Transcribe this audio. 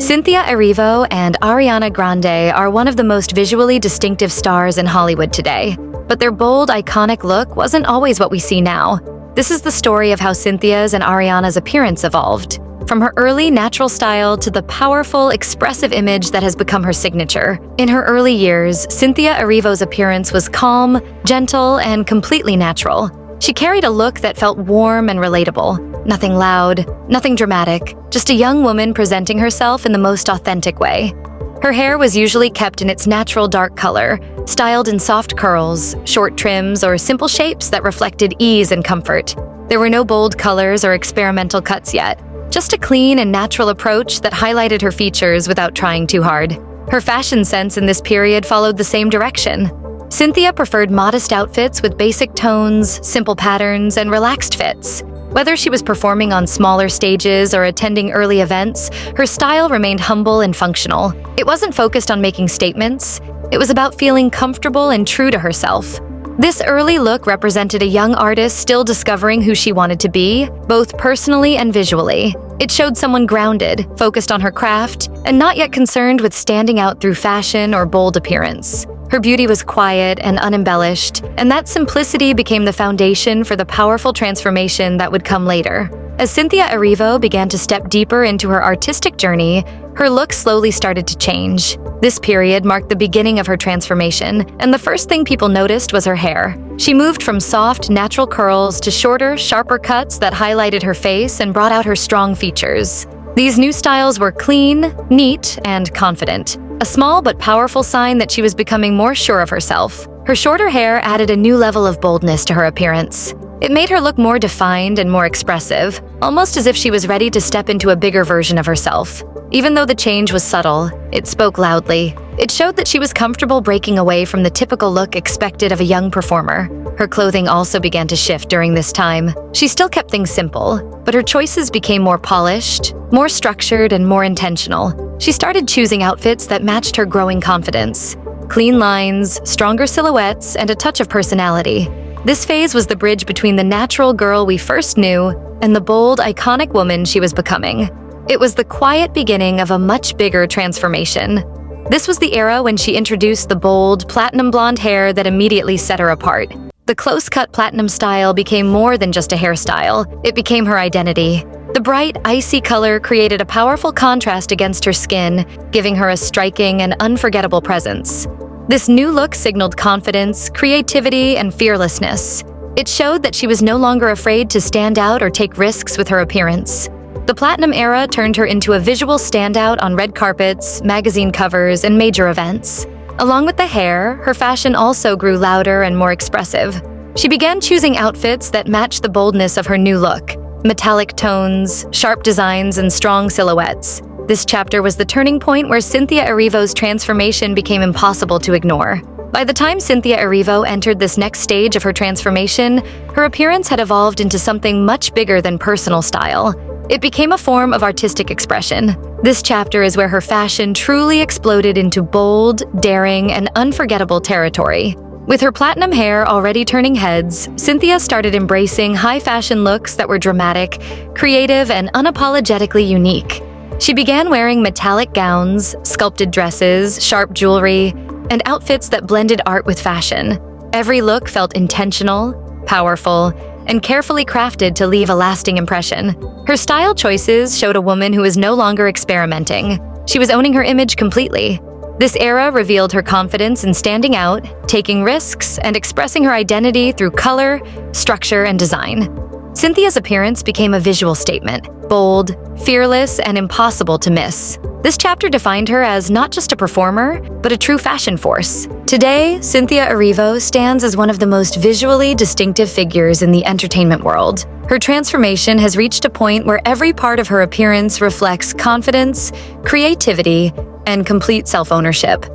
Cynthia Erivo and Ariana Grande are one of the most visually distinctive stars in Hollywood today. But their bold, iconic look wasn't always what we see now. This is the story of how Cynthia's and Ariana's appearance evolved, from her early natural style to the powerful, expressive image that has become her signature. In her early years, Cynthia Erivo's appearance was calm, gentle, and completely natural. She carried a look that felt warm and relatable. Nothing loud, nothing dramatic, just a young woman presenting herself in the most authentic way. Her hair was usually kept in its natural dark color, styled in soft curls, short trims, or simple shapes that reflected ease and comfort. There were no bold colors or experimental cuts yet, just a clean and natural approach that highlighted her features without trying too hard. Her fashion sense in this period followed the same direction. Cynthia preferred modest outfits with basic tones, simple patterns, and relaxed fits. Whether she was performing on smaller stages or attending early events, her style remained humble and functional. It wasn't focused on making statements. It was about feeling comfortable and true to herself. This early look represented a young artist still discovering who she wanted to be, both personally and visually. It showed someone grounded, focused on her craft, and not yet concerned with standing out through fashion or bold appearance. Her beauty was quiet and unembellished, and that simplicity became the foundation for the powerful transformation that would come later. As Cynthia Erivo began to step deeper into her artistic journey, her look slowly started to change. This period marked the beginning of her transformation, and the first thing people noticed was her hair. She moved from soft, natural curls to shorter, sharper cuts that highlighted her face and brought out her strong features. These new styles were clean, neat, and confident, a small but powerful sign that she was becoming more sure of herself. Her shorter hair added a new level of boldness to her appearance. It made her look more defined and more expressive, almost as if she was ready to step into a bigger version of herself. Even though the change was subtle, it spoke loudly. It showed that she was comfortable breaking away from the typical look expected of a young performer. Her clothing also began to shift during this time. She still kept things simple, but her choices became more polished, more structured, and more intentional. She started choosing outfits that matched her growing confidence. Clean lines, stronger silhouettes, and a touch of personality. This phase was the bridge between the natural girl we first knew and the bold, iconic woman she was becoming. It was the quiet beginning of a much bigger transformation. This was the era when she introduced the bold, platinum blonde hair that immediately set her apart. The close-cut platinum style became more than just a hairstyle. It became her identity. The bright, icy color created a powerful contrast against her skin, giving her a striking and unforgettable presence. This new look signaled confidence, creativity, and fearlessness. It showed that she was no longer afraid to stand out or take risks with her appearance. The platinum era turned her into a visual standout on red carpets, magazine covers, and major events. Along with the hair, her fashion also grew louder and more expressive. She began choosing outfits that matched the boldness of her new look: metallic tones, sharp designs, and strong silhouettes. This chapter was the turning point where Cynthia Erivo's transformation became impossible to ignore. By the time Cynthia Erivo entered this next stage of her transformation, her appearance had evolved into something much bigger than personal style. It became a form of artistic expression. This chapter is where her fashion truly exploded into bold, daring, and unforgettable territory. With her platinum hair already turning heads, Cynthia started embracing high-fashion looks that were dramatic, creative, and unapologetically unique. She began wearing metallic gowns, sculpted dresses, sharp jewelry, and outfits that blended art with fashion. Every look felt intentional, powerful, and carefully crafted to leave a lasting impression. Her style choices showed a woman who was no longer experimenting. She was owning her image completely. This era revealed her confidence in standing out, taking risks, and expressing her identity through color, structure, and design. Cynthia's appearance became a visual statement, bold, fearless, and impossible to miss. This chapter defined her as not just a performer, but a true fashion force. Today, Cynthia Erivo stands as one of the most visually distinctive figures in the entertainment world. Her transformation has reached a point where every part of her appearance reflects confidence, creativity, and complete self-ownership.